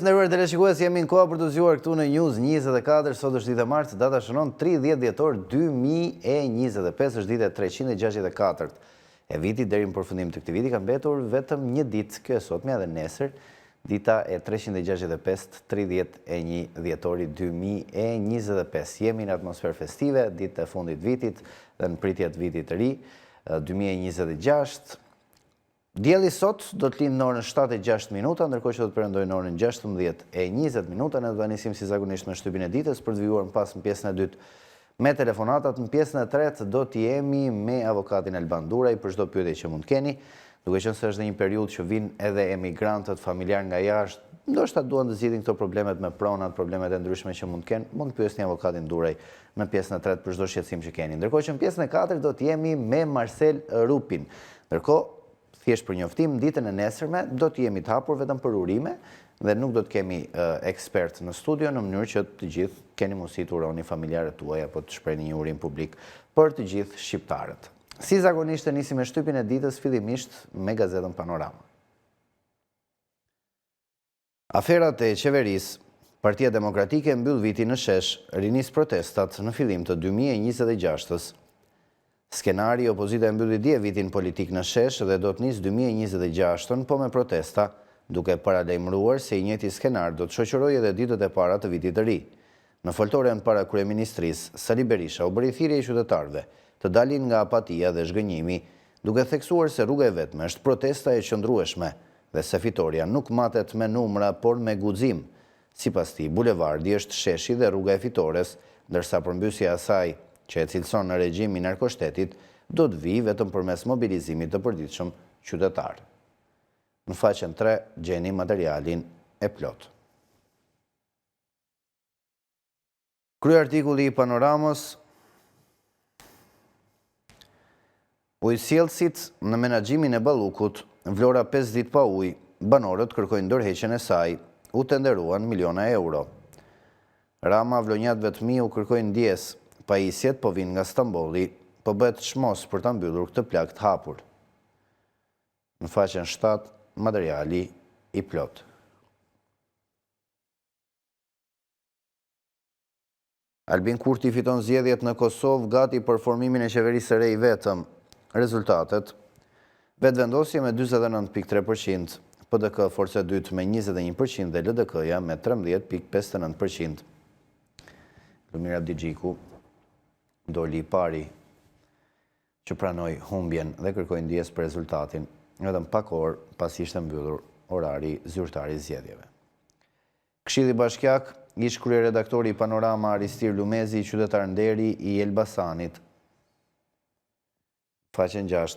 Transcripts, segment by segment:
Mirëmëngjes nderuar teleshikues, jemi në kohë për të zgjuar këtu në News 24, sot është ditë e martë, data shënon 30 dhjetor 2025, është dita 364 e vitit. Deri në përfundim të këtij viti ka mbetur vetëm një ditë, kjo e sotmja, dhe nesër, dita e 365, 31 dhjetori 2025. Jemi në atmosferë festive, ditë e fundit vitit dhe në pritje të vitit të ri 2026. Dielli sot do të lindë në orën 7:06 minuta, ndërkohë që do të perëndojë në orën 16:20 minuta. Ne do ta nisim si zakonisht me shtypin e ditës për të vijuar më pas në pjesën e dytë me telefonatat. Në pjesën e tretë do të jemi me avokatin Alban Duraj për çdo pyetje që mund të keni, duke qenë se është një periudhë që vinë edhe emigrantët familjar nga jashtë, ndoshta duan të zgjidhin këto problemet me pronat, problemet e ndryshme që mund të kenë, mund të pyesni avokatin Duraj në pjesën e tretë për çdo shqetësim që keni. Ndërkohë që në pjesën e katërt do të jemi me Marcel Rupin. Ndërkohë, thjesht për njoftim, ditën e nesërme do të jemi të hapur vetëm për urime dhe nuk do të kemi ekspert në studio, në mënyrë që të gjithë keni mundësi të uroni familjarët tuaj apo të shprehni një urim publik për të gjithë shqiptarët. Si zakonisht e nisim me shtypin e ditës, fillimisht me gazetën Panorama. Aferat e qeverisë, Partia Demokratike mbyll vitin në shesh, rinis protestat në fillim të 2026-s. Skenari opozita e mbylli dje vitin politik në shesh dhe do të nisë 2026-ën, po me protesta, duke paralajmëruar se i njëjti skenar do të shoqërojë edhe ditët e para të vitit të ri. Në foltoren para kryeministrisë, Sali Berisha u bëri thirrje qytetarëve të dalin nga apatia dhe zhgënjimi, duke theksuar se rruga e vetme është protesta e qëndrueshme dhe se fitoria nuk matet me numra, por me guxim. Sipas tij, bulevardi është sheshi dhe rruga e fitores, ndërsa përmbysja e saj, që e cilëson në regjimin narkoshtetit, do të vijë vetëm përmes mobilizimit të përditshëm qytetar. Në faqen 3 gjeni materialin e plot. Kryeartikulli i Panoramës: Ujësjellësit në menaxhimin e Ballukut, Vlora 5 ditë pa ujë, banorët kërkojnë ndërheqjen e saj, u tenderuan miliona euro. Rama vlonjatëve të mi u kërkojnë ndjes, pajisjet po vinë nga Stambolli, po bëhet çmos për ta mbyllur këtë plagë të hapur. Në faqen 7 materiali i plot. Albin Kurti fiton zgjedhjet në Kosovë, gati për formimin e qeverisë së re i vetëm. Rezultatet: vetëvendosje me 49.3%, PDK forca e dytë me 21% dhe LDK-ja me 13.59%. Lumir Abdigjiku doli i pari që pranoi humbjen dhe kërkoi ndjes për rezultatin, vetëm pak orë pasi ishte mbyllur orari zyrtar i zgjedhjeve. Këshilli Bashkiak, ish kryeredaktori i Panorama Aristir Lumezi, qytetar nderi i Elbasanit. Faqen 6.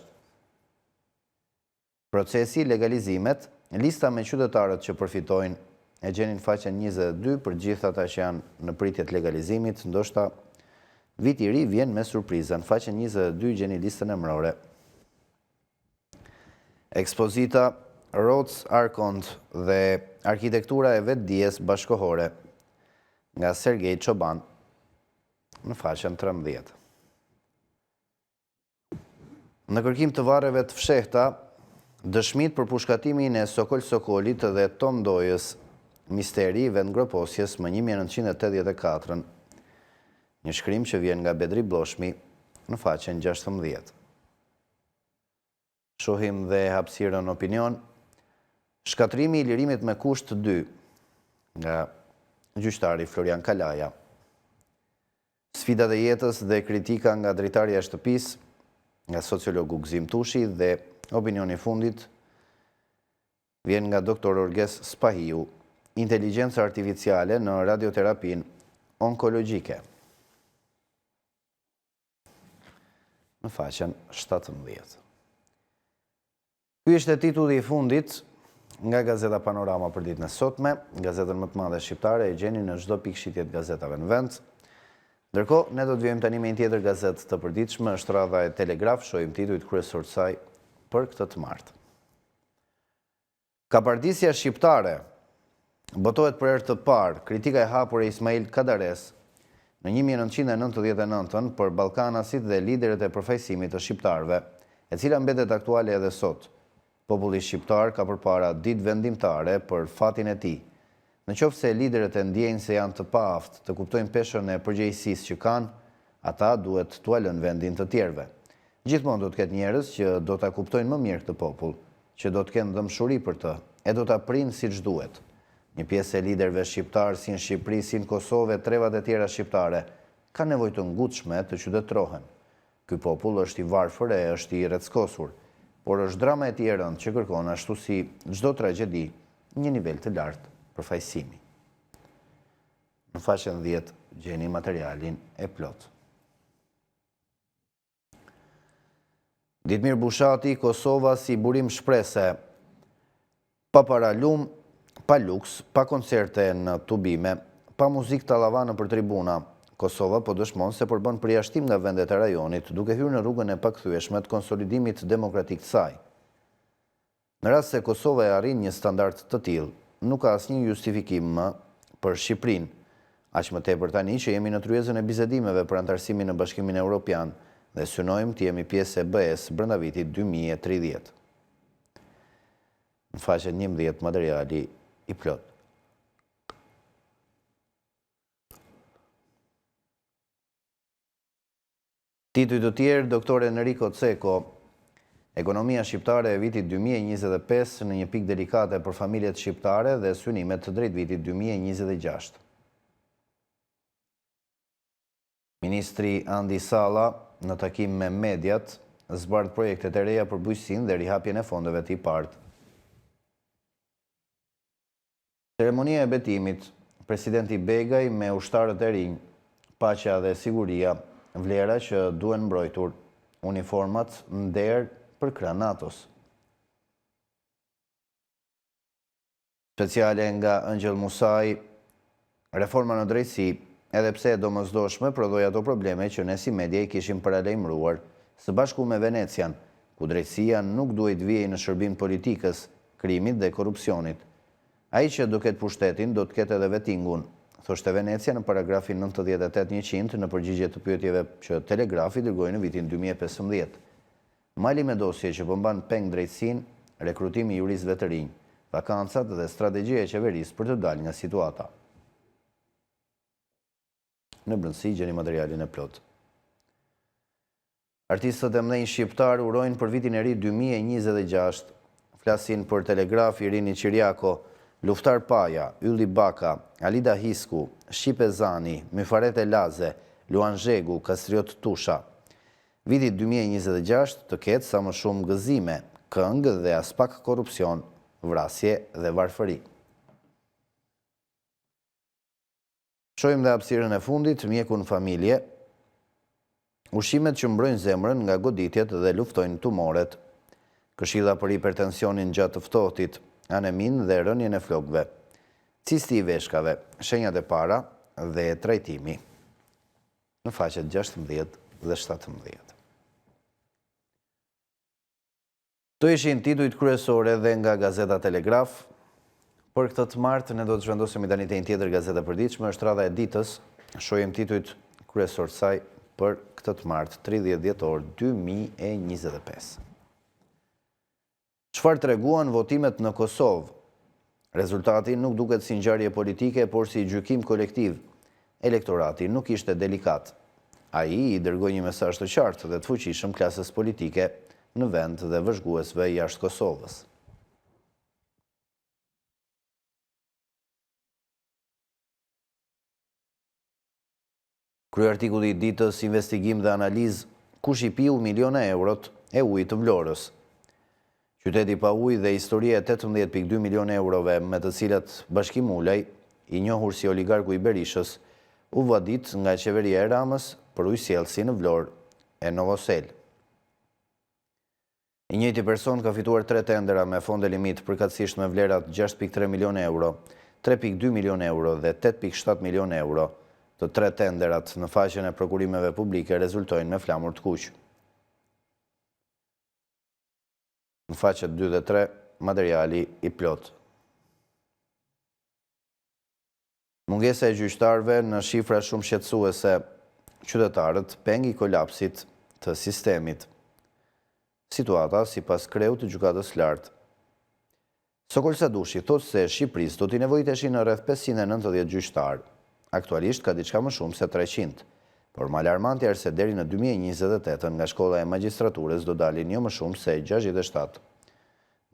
Procesi legalizimet, lista me qytetarët që përfitojnë, e gjeni në faqen 22 për gjithë ata që janë në pritje të legalizimit, ndoshta viti i ri vjen me surprizën. Në faqen 22 gjeni listën emërore. Ekspozita Roads Arkond dhe arkitektura e vetdijes bashkohore nga Sergej Çoban në faqen 13. Në kërkim të varreve të fshehta, dëshmit për pushkatimin e Sokol Sokolit dhe Tom Dojës, misteri i vendngroposjes më 1984, një shkrim që vjen nga Bedri Bloshmi në faqen 16. Shohim dhe hapësirën opinion. Shkatrimi i lirimit me kusht 2 nga gjyqtari Florian Kalaja. Sfidat e jetës dhe kritika nga dritarja e shtëpisë nga sociologu Gzim Tushi dhe opinioni fundit vjen nga doktor Orges Spahiu, Inteligjenca artificiale në radioterapin onkologjike. Në faqen 17. Ky ishte titulli i fundit nga Gazeta Panorama për ditën e sotme. Gazetën më të madhe shqiptare e gjeni në çdo pikë shitje të gazetave në vend. Ndërkohë, ne do të vijmë tani me një tjetër gazetë të përditshme, është radha e Telegraf, shohim titujt kryesor të saj për këtë të martë. Kapardisja shqiptare botohet për herë të parë, kritika e hapur e Ismail Kadares në 1999 për ballkanasit dhe liderët e përfaqësimit të shqiptarëve, e cila mbetet aktuale edhe sot. Populli shqiptar ka përpara ditë vendimtare për fatin e tij Në qoftë se liderët e ndjejnë se janë të paaftë të kuptojnë peshën e përgjegjësisë që kanë, ata duhet t'u lënë vendin të tjerëve. Gjithmonë do të ketë njerëz që do ta kuptojnë më mirë këtë popull, që do të kenë dëmshuri për të, e do ta prinë siç duhet. Një pjesë e liderëve shqiptarë si në Shqipëri, si në Kosovë, trevat e tjera shqiptare, ka nevojë të ngutshme të qytetrohen. Ky popull është i varfër e është i rreckosur, por është drama e tij e rëndë që kërkon ashtu si çdo tragjedi një nivel të lartë përfaqësimi. Në faqen 10 gjeni materialin e plot. Ditmir Bushati, Kosova si burim shprese, pa paralum, pa luks, pa koncerte në tubime, pa muzik tallavane për tribuna. Kosova po dëshmon se përbën përjashtim nga vendet e rajonit, duke hyrë në rrugën e pakëthyeshme të konsolidimit demokratik të saj. Në rast se Kosova e arrin një standard të tillë, nuk ka asnjë justifikim më për Shqipërinë, aq më tepër tani që jemi në tryezën e bisedimeve për antarësimin në Bashkimin Evropian dhe synojmë të jemi pjesë e BE-s brenda vitit 2030. Në faqen 11 materiali i plot. Tituj të tjerë, Dr. Enrico Ceko, ekonomia shqiptare e vitit 2025 në një pikë delikate për familjet shqiptare dhe synimet të drejt vitit 2026. Ministri Andi Salla, në takim me mediat, zbardh projektet e reja për bujqësinë dhe rihapjen e fondeve të IPARD. Ceremonia e betimit, presidenti Begaj me ushtarët e rinj, paqja dhe siguria, vlera që duhen mbrojtur, uniformat nder për krah NATO-s. Speciale nga Angel Musai, reforma në drejtësi, edhe pse e domosdoshme prodhoi ato probleme që ne si media i kishim paralajmëruar, së bashku me Venecian, ku drejtësia nuk duhet vijej në shërbim politikës, krimit dhe korrupsionit. Ai që do ketë pushtetin do të ketë edhe vettingun, thoshte Venecia në paragrafin 98-100 në përgjigje të pyetjeve që Telegrafi dërgoi në vitin 2015. Mali me dosje që përmban peng drejtësinë, rekrutimi i juristëve të rinj, vakancat dhe strategjia e qeverisë për të dalë nga situata. Në brendësi gjeni materialin e plot. Artistët e mëdhenj shqiptar urojnë për vitin e ri 2026. Flasin për Telegraf, Irini Qiriako, Luftar Paja, Ylli Baka, Alida Hisku, Shqipe Zani, Myfarete Laze, Luan Zhegu, Kastriot Tusha. Viti 2026 të ketë sa më shumë gëzime, këngë dhe as pak korrupsion, vrasje dhe varfëri. Shohim dhe hapësirën e fundit, mjeku në familje, ushqimet që mbrojnë zemrën nga goditjet dhe luftojnë tumoret, këshilla për hipertensionin gjatë të ftohtit, anemin dhe rënien e flokëve, cisti i veshkave, shenjat e para dhe trajtimi. Në faqet 16 dhe 17. Këto ishin titujt kryesore dhe nga Gazeta Telegraf. Për këtë të martë, ne do të zhvendosemi tani te një tjetër gazeta e përditshme, është radha e ditës. Shohim titujt kryesor të saj për këtë të martë, 30 dhjetor 2025. Çfarë treguan votimet në Kosovë? Rezultati nuk duket si ngjarje politike, por si gjykim kolektiv. Elektorati nuk ishte delikat. Ai i dërgoi një mesazh të qartë dhe të fuqishëm klasës politike në vend dhe vëzhguesve jashtë Kosovës. Krye artikulli i ditës, investigim dhe analizë, kush i piu miliona eurot e ujit të Vlorës. Qyteti pa ujë dhe historia e 18.2 milion eurove me të cilat Bashkim Ulaj, i njohur si oligarku i Berishës, u vadit nga qeveria e Ramës për ujësjellsi në Vlorë e Novosel. I njëjti person ka fituar 3 tendera me fonde limit përkatësisht me vlerat 6.3 milion euro, 3.2 milion euro dhe 8.7 milion euro. Të 3 tenderat në faqen e prokurimeve publike rezultojnë me flamur të kuq. Në faqet 2 dhe 3, materiali i plot. Mungesa e gjyqtarëve në shifra shumë shqetësuese, qytetarët peng i kolapsit të sistemit. Situata sipas kreut të gjykatës lartë. Sokol Sadushi thot se Shqipërisë do t'i nevojiteshin në rreth 590 gjyqtarë. Aktualisht ka diçka më shumë se 300, por më alarmantja është se deri në 2028 nga shkolla e magjistraturës do dalin jo më shumë se 67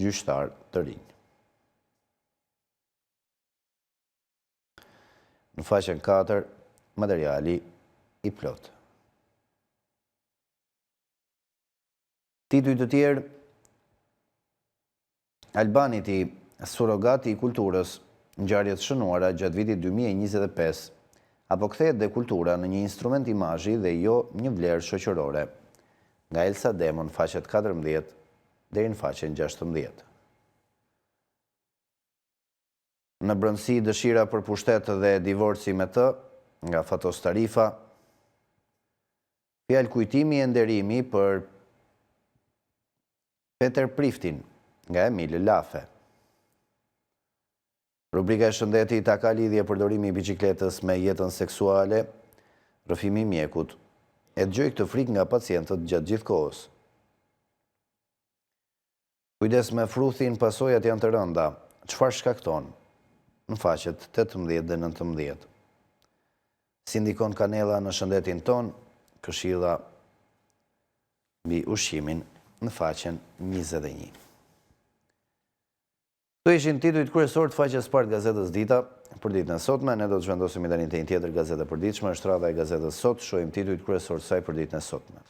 gjyqtarë të rinj. Në faqen 4, materiali i plot. Tituj të tjerë, Albaniti, surrogati i kulturës, ngjarjet shënuara gjatë vitit 2025, apo kthehet dhe kultura në një instrument imazhi dhe jo një vlerë shoqërore. Nga Elsa Demon, faqet 14 deri në faqen 16. Në brëndësi dëshira për pushtet dhe divorci me të, nga Fatos Tarifa, fjalë kujtimi e nderimi për Peter Priftin, nga Emil Lafe. Rubrika e shëndetit ka lidhje përdorimi i biçikletës me jetën seksuale, rrëfimi i mjekut, e dëgjoj këtë frikë nga pacientët gjatë gjithë kohës. Kujdes me fruthin, pasojat janë të rënda. Çfarë shkakton? Në faqet 18 dhe 19. Si ndikon kanella në shëndetin ton, këshilla mbi ushqimin në faqen 21. Këto ishin titujt kryesor të faqes parë të gazetës Dita për ditën e sotme. Ne do të zhvendosim tani te një tjetër gazetë e përditshme, është radha e gazetës Sot, shohim titujt kryesor të saj për ditën e sotme.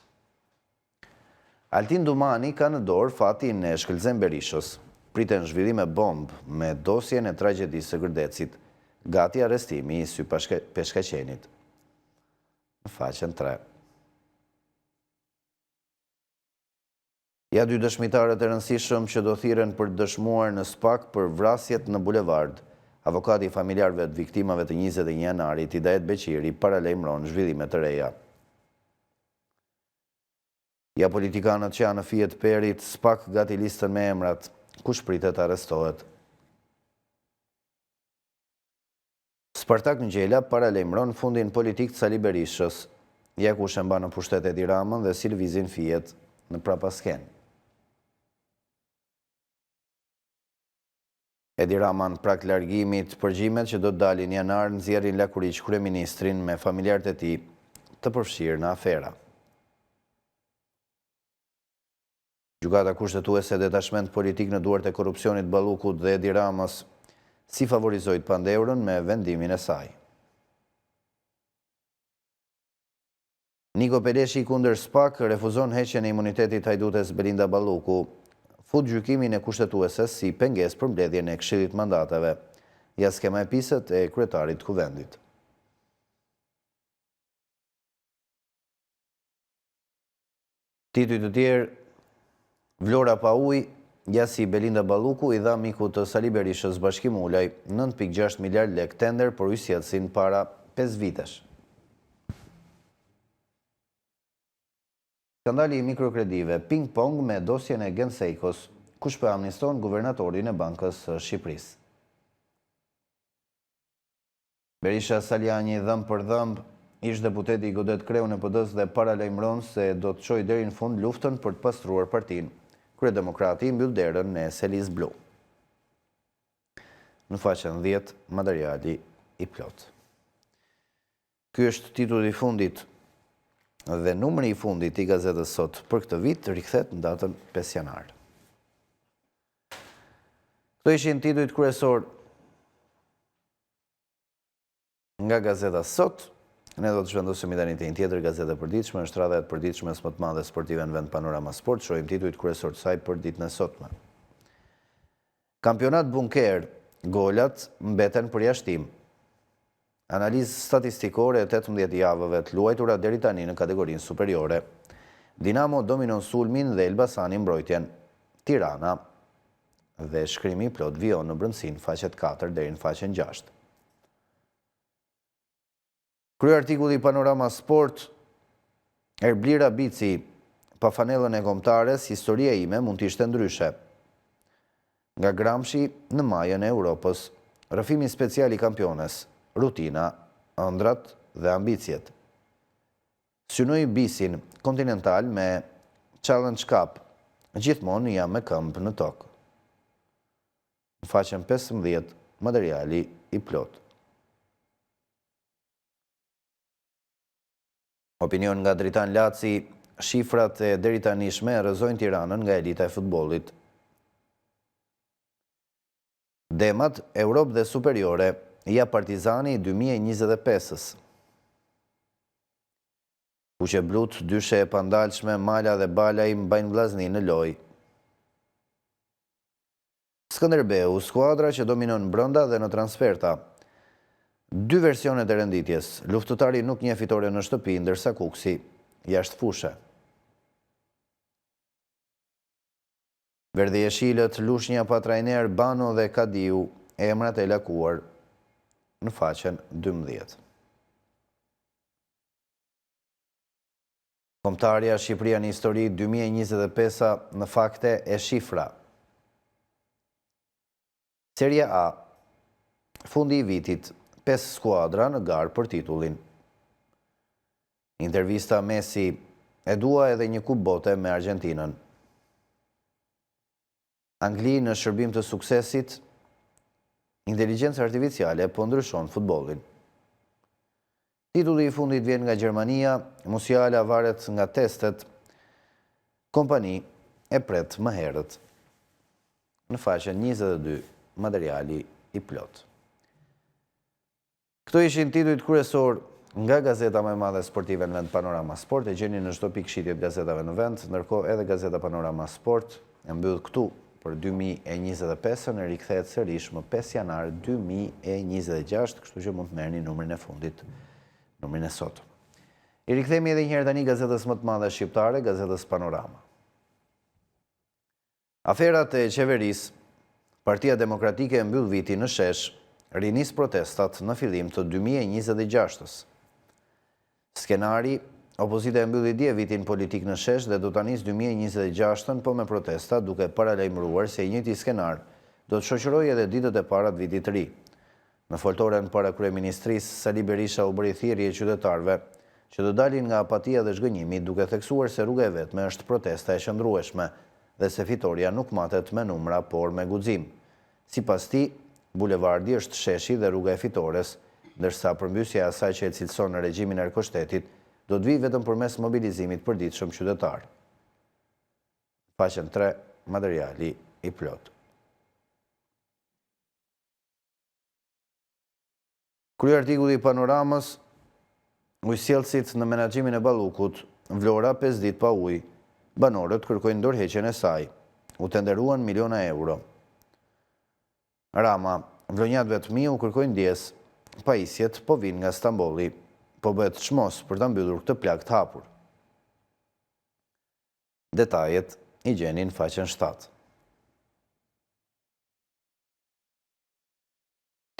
Altin Dumani ka në dorë fatin e Shkëlzem Berishës. Priten zhvillim e bombë me dosjen e tragjedisë së Gërdecit, gati arrestimi i sy Peshkaqenit. Në faqen 3. Ja dy dëshmitarët e rëndësishëm që do thiren për dëshmuar në SPAK për vrasjet në bulevard. Avokati i familjarëve të viktimave të 21 janarit, Hidayet Beqiri, paralajmëron zhvillime të reja. Ja politikanët që janë në fije të Perit, SPAK gati listën me emrat, kush pritet arrestohet. Spartak Ngjela paralajmëron fundin politik të Sali Berishës. Ja kush e mban në pushtet Edi Ramën dhe si lëvizin fijet në prapasken. Edi Rama në prag largimit, përgjimet që do të dalin janar nxjerrin lakuriq kryeministrin me familjarët e tij të përfshirë në afera. Gjykata kushtetuese detashment politik në duart e korrupsionit Ballukut dhe Edi Ramës si favorizoi Pandeurën me vendimin e saj. Niko Peleshi kundër SPAK refuzon heqjen e imunitetit hajdutes Belinda Balluku. Fut gjykimin e kushtetueses si pengesë për mbledhjen e Këshillit Mandateve, ja skema e pisët e kryetarit të kuvendit. Tituj të tjerë, Vlora pa ujë, ja si Belinda Balluku i dha mikut të Sali Berishës Bashkim Ulaj 9.6 miliard lek tender për ujësjetësin para 5 vitesh. Skandali i mikrokredive, ping-pong me dosjen e Genseikos, kush po amniston guvernatorin e Bankës së Shqipërisë. Berisha Saljani dhëmb për dhëmb, ish deputeti i Godet Kreu në PD-s dhe paralajmëron se do të çojë deri në fund luftën për të pastruar partinë. Kryedemokrati mbyll derën në Selis Blu. Në faqen 10, materiali i plot. Ky është titulli i fundit dhe numri i fundit i gazetës Sot për këtë vit rikthehet në datën 5 janar. Këto ishin titujt kryesor nga gazeta Sot. Ne do të zhvendosemi tani te një tjetër gazetë e përditshme, është radha e përditshme më të madhe sportive në vend, Panorama Sport. Shohim titujt kryesor të saj për ditën e sotme. Kampionat bunker, golat mbeten për jashtim. Analizë statistikore e 18 javëve të luajtura deri tani në kategorinë superiore. Dinamo dominon sulmin dhe Elbasani mbrojtjen. Tirana dhe shkrimi plot vijon në brëndësinë faqet 4 deri në faqen 6. Krye artikulli Panorama Sport, Erblira Bici, pa fanellën e kombëtares, historia ime mund të ishte ndryshe. Nga Gramsci në majën e Europës, rrëfimi special i kampiones, rutina, ëndrat dhe ambicjet. Synoj bisin kontinental me Challenge Cup, gjithmonë jam me këmbë në tokë. Në faqen 15, materiali i plot. Opinion nga Dritan Laci, shifrat e deri tanishme rrëzojnë Tiranën nga elita e futbollit. Demat, Europë dhe superiore, ja Partizani 2025-ës. Kuqe blut, dyshe e pandalshme, Mala dhe Balaj mbajnë vllazni në lojë. Skënderbeu, skuadra që dominon brenda dhe në transferta. Dy versionet e renditjes, luftëtari nuk njeh fitore në shtëpi, ndërsa Kuksi jashtë fushe. Verdhi Jeshilët, Lushnja pa trajner, Bano dhe Kadiu, emrat e lakuar në faqen 12. Kombëtarja Shqipëria në histori 2025 në fakte e shifra. Serie A, fundi i vitit, 5 skuadra në garë për titullin. Intervista Messi, e dua edhe një kupë bote me Argentinën. Angli në shërbim të suksesit, inteligjencë artificiale po ndryshon futbollin. Titulli i fundit vjen nga Gjermania, Musiala varet nga testet, kompani e pret më herët. Në faqen 22, materiali i plot. Këto ishin titujt kryesor nga gazeta më e madhe sportive në vend, Panorama Sport, e gjeni në çdo pikë shitjet gazetave në vend, ndërkohë edhe gazeta Panorama Sport e mbyll këtu për 2025, në rikthehet sërish më 5 janar 2026, kështu që mund të merrni numrin e fundit, numrin e sotëm. I rikthehemi edhe një herë tani gazetës më të madhe shqiptare, gazetës Panorama. Aferat e qeverisë, Partia Demokratike e mbyll viti në shesh, rinis protestat në fillim të 2026-ës. Skenari, opozita e mbylli dje vitin politik në shesh dhe do ta nis 2026-ën, po me protesta duke paralajmëruar se i njëjti skenar do të shoqërojë edhe ditët e para të vitit të ri. Në foltoren para kryeministrisë, Sali Berisha u bëri thirrje qytetarëve që të dalin nga apatia dhe zhgënjimi, duke theksuar se rruga e vetme është protesta e qëndrueshme dhe se fitoria nuk matet me numra, por me guxim. Sipas tij, bulevardi është sheshi dhe rruga e fitores, ndërsa përmbysja e asaj që e cilëson në regjimin e arkushtetit do të vijë vetëm përmes mobilizimit përditshëm qytetar. Faqen 3, materiali i plot. Kryeartikulli i Panoramës, ujësjellësit në menaxhimin e Ballukut, Vlora 5 ditë pa ujë, banorët kërkojnë ndërheqjen e saj, u tenderuan miliona euro. Rama, vlonjatëve të mi u kërkojnë ndjes, pajisjet po vinë nga Stambolli, po bëhet çmos për ta mbyllur këtë plagë të hapur. Detajet i gjeni në faqen 7.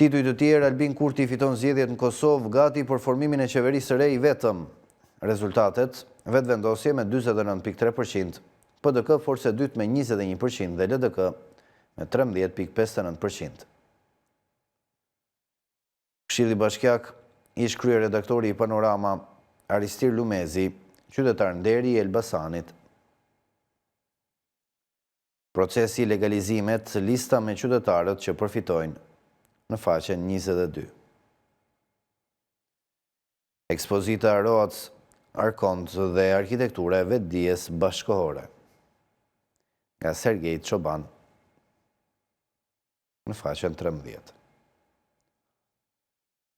Tituj të tjerë, Albin Kurti fiton zgjedhjet në Kosovë, gati për formimin e qeverisë së re i vetëm. Rezultatet, vetëvendosje me 49.3%, PDK forse dytë me 21% dhe LDK me 13.59%. Këshilli Bashkiak, ish kryeredaktori i Panorama, Aristir Lumezi, qytetar nderi i Elbasanit. Procesi legalizimet, lista me qytetarët që përfitojnë, në faqen 22. Ekspozita Roac, Arkont dhe arkitektura e vetdijes bashkëkohore, nga Sergej Çoban, në faqen 13.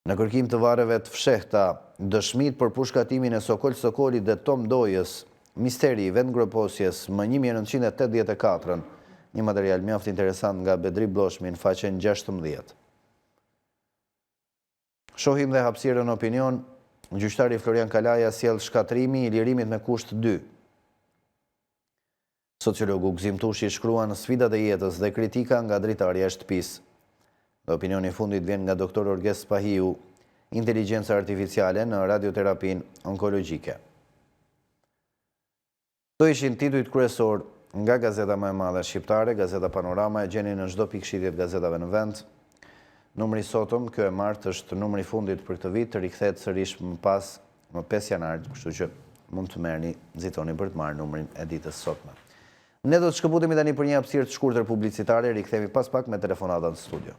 Në kërkim të vareve të fshehta, dëshmit për pushkatimin e Sokol Sokolit dhe Tom Dojës, misteri i vendngroposjes më 1984, një material mjaft interesant nga Bedri Bloshmi në faqen 16. Shohim dhe hapësirën opinion, gjyqtari Florian Kalaja sjell shkatrimi i lirimit me kusht 2. Sociologu Gzim Tushi shkruan sfidat e jetës dhe kritika nga dritarja e shtëpisë. Dhe opinioni fundit vjen nga doktor Orges Pahiu, inteligjenca artificiale në radioterapin onkologjike. Këto ishin titujt kryesor nga gazeta më e madhe shqiptare, gazeta Panorama, e gjeni në çdo pikë shitjet gazetave në vend. Numri sotëm, kjo e martë, është numri fundit për këtë vit, rikthehet sërish më pas më 5 janar, kështu që mund të merrni, nxitoni për të marrë numrin e ditës sotme. Ne do të shkëputemi tani për një hapësirë të shkurtër publicitare, rikthehemi pas pak me telefonata në studio.